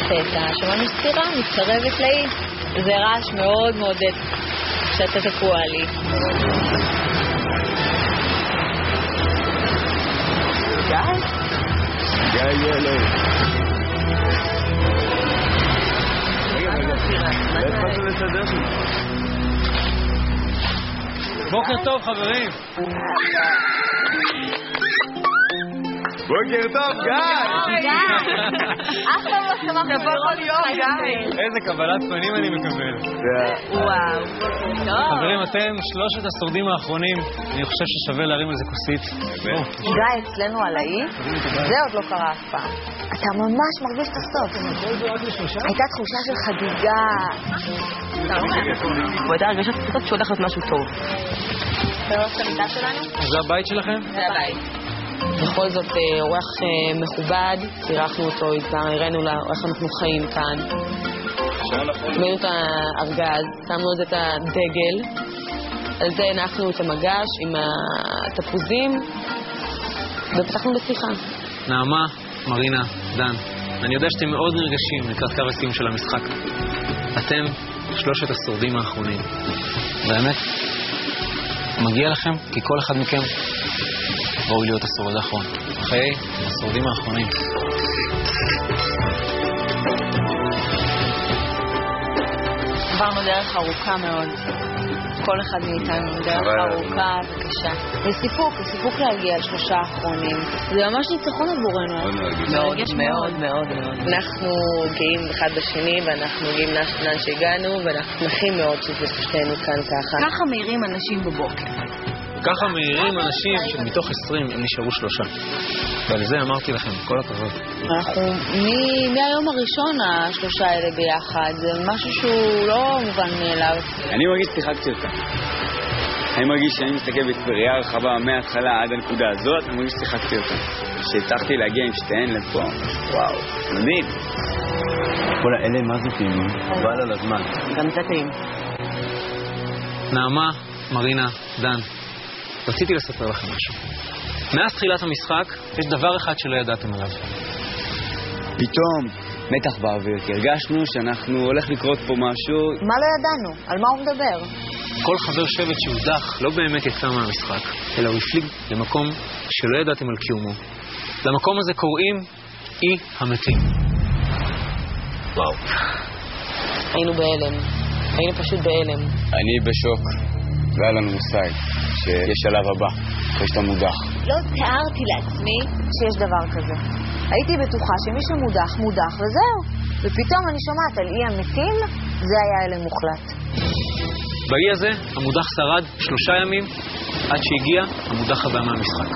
לפתע שמענו סתירה מתקרבת לאי. זה רעש מאוד מעודד שאתה תקוע לי. גיא ילד. רגע, התחלנו לסדר שם. בוקר טוב חברים. בוקר טוב, גיא! אף פעם לא שמחת כל יום, גיא. איזה קבלת פנים אני מקבל. וואו. חברים, אתם שלושת השורדים האחרונים. אני חושב ששווה להרים על זה כוסית. גיא, אצלנו על האי, זה עוד לא קרה אף פעם. אתה ממש מרגיש את הסוף. הייתה תחושה של חגיגה. ואתה הרגשת קצת שהולך להיות משהו טוב. בראש המיטה שלנו? זה הבית שלכם? זה הבית. בכל זאת, אורח מכובד, צירחנו אותו, הראינו לה איך אנחנו חיים כאן. הבאנו את הארגז, שמנו את הדגל, על זה הנחנו את המגש עם התפוזים, ופתחנו בשיחה. נעמה, מרינה, דן, אני יודע שאתם מאוד נרגשים לקראת קו הסיום של המשחק. אתם שלושת השורדים האחרונים. באמת, מגיע לכם, כי כל אחד מכם ראוי להיות השורד האחרון. חיי, השורדים האחרונים. עברנו דרך ארוכה מאוד. כל אחד מאיתנו דרך ארוכה וקשה. וסיפוק להגיע על שלושה האחרונים. זה ממש ניצחון עבורנו. מאוד, מאוד, מאוד. אנחנו גאים אחד בשני, ואנחנו גאים לאן שהגענו, ואנחנו שמחים מאוד שזה שתינו כאן ככה. ככה מהירים אנשים בבוקר. ככה מהירים אנשים שמתוך 20 הם נשארו 3. ועל זה אמרתי לכם, כל הכבוד. אנחנו מהיום הראשון השלושה האלה ביחד, זה משהו שהוא לא מובן מאליו. אני מרגיש שיחקתי אותה. אני מרגיש שאני מסתכל בראייה רחבה מההתחלה עד הנקודה הזאת, אני מרגיש שיחקתי אותה. שהצלחתי להגיע עם שתיהן לפה. וואו, מדהים. כל האלה מה זה טעימים? חבל על הזמן. גם זה טעים. נעמה, מרינה, דן, רציתי לספר לכם משהו. מאז תחילת המשחק, יש דבר אחד שלא ידעתם עליו. פתאום, מתח באוויר, כי הרגשנו שאנחנו הולך לקרות פה משהו. מה לא ידענו? על מה הוא מדבר? כל חבר שבט שהודח לא באמת יצא מהמשחק, אלא הוא הפליג למקום שלא ידעתם על קיומו. למקום הזה קוראים אי המתים. וואו. היינו בהלם. היינו פשוט בהלם. אני בשוק. לא היה לנו מושג שיש שלב הבא, יש את המודח. לא תיארתי לעצמי שיש דבר כזה. הייתי בטוחה שמי שמודח, מודח וזהו. ופתאום אני שומעת על אי המתים, זה היה הלם מוחלט. באי הזה המודח שרד 3 ימים עד שהגיע המודח הבא מהמשחק.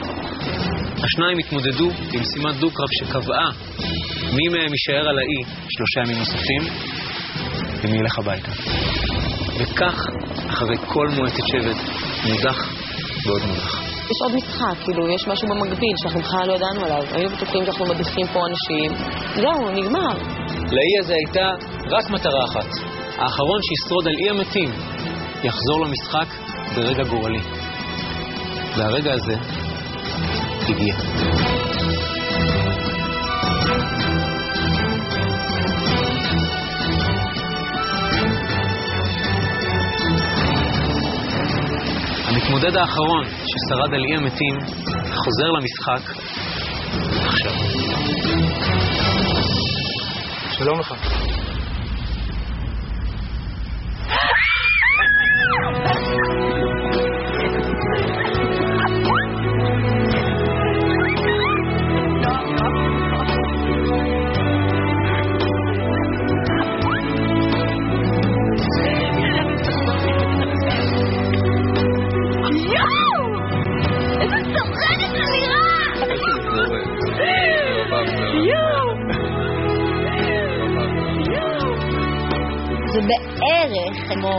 השניים התמודדו עם משימת דו-קרב שקבעה מי מהם יישאר על האי 3 ימים נוספים ומי ילך הביתה. וכך, אחרי כל מועצת שבט, מודח ועוד מודח. יש עוד משחק, כאילו, יש משהו במקביל שאנחנו בכלל לא ידענו עליו. היינו בטוחים שאנחנו מדיחים פה אנשים. זהו, נגמר. לאי הזה הייתה רק מטרה אחת. האחרון שישרוד על אי המתים יחזור למשחק ברגע גורלי. והרגע הזה הגיע. המתמודד האחרון ששרד על אי המתים חוזר למשחק עכשיו. שלום לך. זה בערך כמו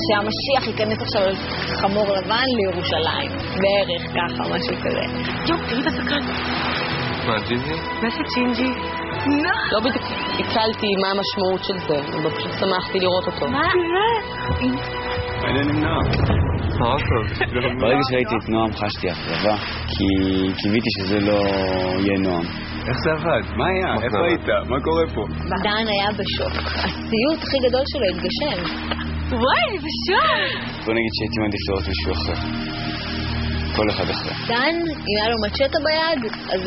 שהמשיח ייכנס עכשיו על חמור לבן לירושלים. בערך ככה, משהו כזה. יופ, תראי את השחקן. מה, ג'ינג'י? מה זה ג'ינג'י? לא בדיוק הקלתי מה המשמעות של זה, אבל פשוט שמחתי לראות אותו. מה? מעניין עם נועם. ברגע שראיתי את נועם חשתי אכזבה, כי קיוויתי שזה לא יהיה נועם. איך זה עבד? מה היה? איפה היית? מה קורה פה? דן היה בשוק. הסיוט הכי גדול שלו התגשם. וואי, אני בשוק! בוא נגיד שהייתי מעדיף לראות מישהו אחר. כל אחד אחר. דן, אם היה לו מצ'טה ביד, אז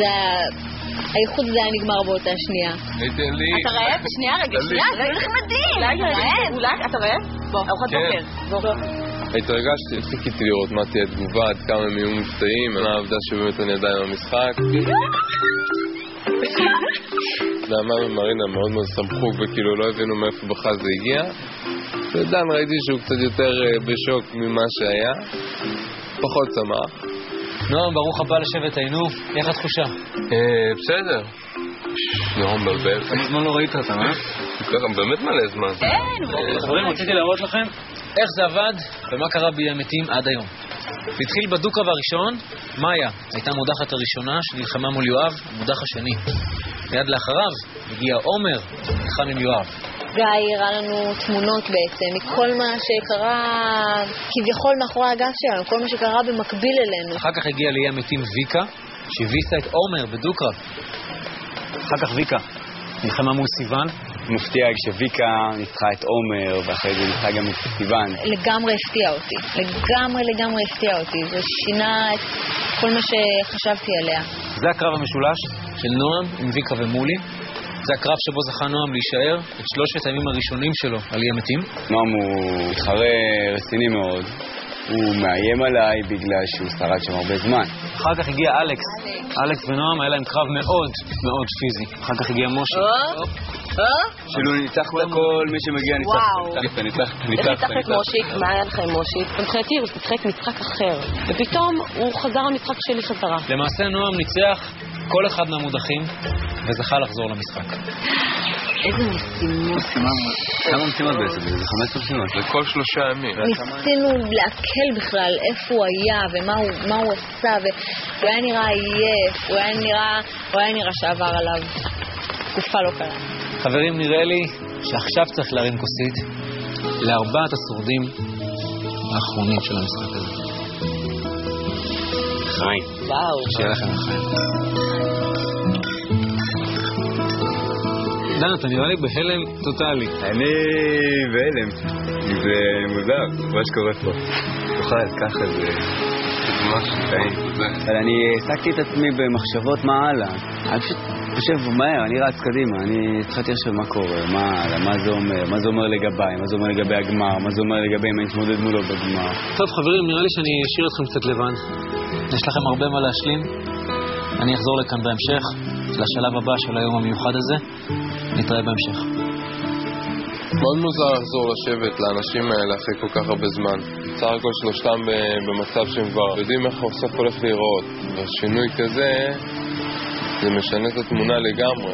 האיחוד הזה היה נגמר באותה שנייה. תן לי. אתה רעב? שנייה, רגע, שנייה, זה הולך מדהים. אולי, אתה רעב? בוא, ארוחת בוקר. התרגשתי, חיכיתי לראות מה תהיה תגובה, עד כמה הם יהיו מופתעים, על העובדה שבאמת אני עדיין במשחק. נעמה ומרינה מאוד מאוד שמחו וכאילו לא הבינו מאיפה בכלל זה הגיע. ודן ראיתי שהוא קצת יותר בשוק ממה שהיה, פחות שמח. נועם, ברוך הבא לשבת היינו, איך התחושה? בסדר. נורא מבלבל. כמה זמן לא ראית אותם, אה? באמת מלא זמן. חברים, רציתי להראות לכם איך זה עבד ומה קרה בימתים עד היום. התחיל בדו-קרב הראשון, מאיה הייתה המודחת הראשונה שנלחמה מול יואב, המודח השני. מיד לאחריו הגיע עומר, נלחם עם יואב. גיא הראה לנו תמונות בעצם מכל מה שקרה כביכול מאחורי הגב שלנו, כל מה שקרה במקביל אלינו. אחר כך הגיע ליהיה מתים ויקה, שהביסה את עומר בדו-קרב. אחר כך ויקה נלחמה מול סיוון. מופתיע כשוויקה ניצחה את עומר, ואחרי זה ניצחה גם את סיוון. לגמרי הפתיע אותי. לגמרי הפתיע אותי. זה שינה את כל מה שחשבתי עליה. זה הקרב המשולש של נועם עם ויקה ומולי. זה הקרב שבו זכה נועם להישאר את 3 הימים הראשונים שלו על אי המתים. נועם הוא מתחרה רציני מאוד. הוא מאיים עליי בגלל שהוא שרד שם הרבה זמן. אחר כך הגיע אלכס ונועם, היה להם קרב מאוד מאוד פיזי. אחר כך הגיע משה. שלו ניצח את הכל, מי שמגיע ניצח את מושיק. מה היה לך עם מושיק? מבחינתי הוא שיחק משחק אחר, ופתאום הוא חזר למשחק שלי חזרה. למעשה נועם ניצח כל אחד מהמודחים וזכה לחזור למשחק. איזה משימות. כמה משימות בעצם? זה 15 משימות. זה כל 3 ימים. ניסינו להקל בכלל איפה הוא היה ומה הוא עשה, והוא היה נראה עייף, הוא היה נראה שעבר עליו תקופה לא קלה. חברים, נראה לי שעכשיו צריך להרים כוסית ל4 השורדים האחרונים של המשחק הזה. חיים. וואו. שיהיה לכם לחיים. דן, אתה נראה לי בהלם טוטלי. אני בהלם. זה מוזר, מה שקורה פה. תוכל, ככה זה משהו טעים. אבל אני העסקתי את עצמי במחשבות מה הלאה. אני פשוט חושב מהר, אני רץ קדימה. אני התחלתי עכשיו מה קורה, מה הלאה, מה זה אומר, מה זה אומר לגביי, מה זה אומר לגבי הגמר, מה זה אומר לגבי אם אני אתמודד מולו בגמר. טוב חברים, נראה לי שאני אשאיר אתכם קצת לבד. יש לכם הרבה מה להשלים. אני אחזור לכאן בהמשך, לשלב הבא של היום המיוחד הזה. נתראה בהמשך. מאוד מוזר לחזור לשבת לאנשים האלה אחרי כל כך הרבה זמן. סך הכל 3 במצב שהם כבר יודעים איך הסוף הולך להיראות. והשינוי כזה, זה משנה את התמונה לגמרי.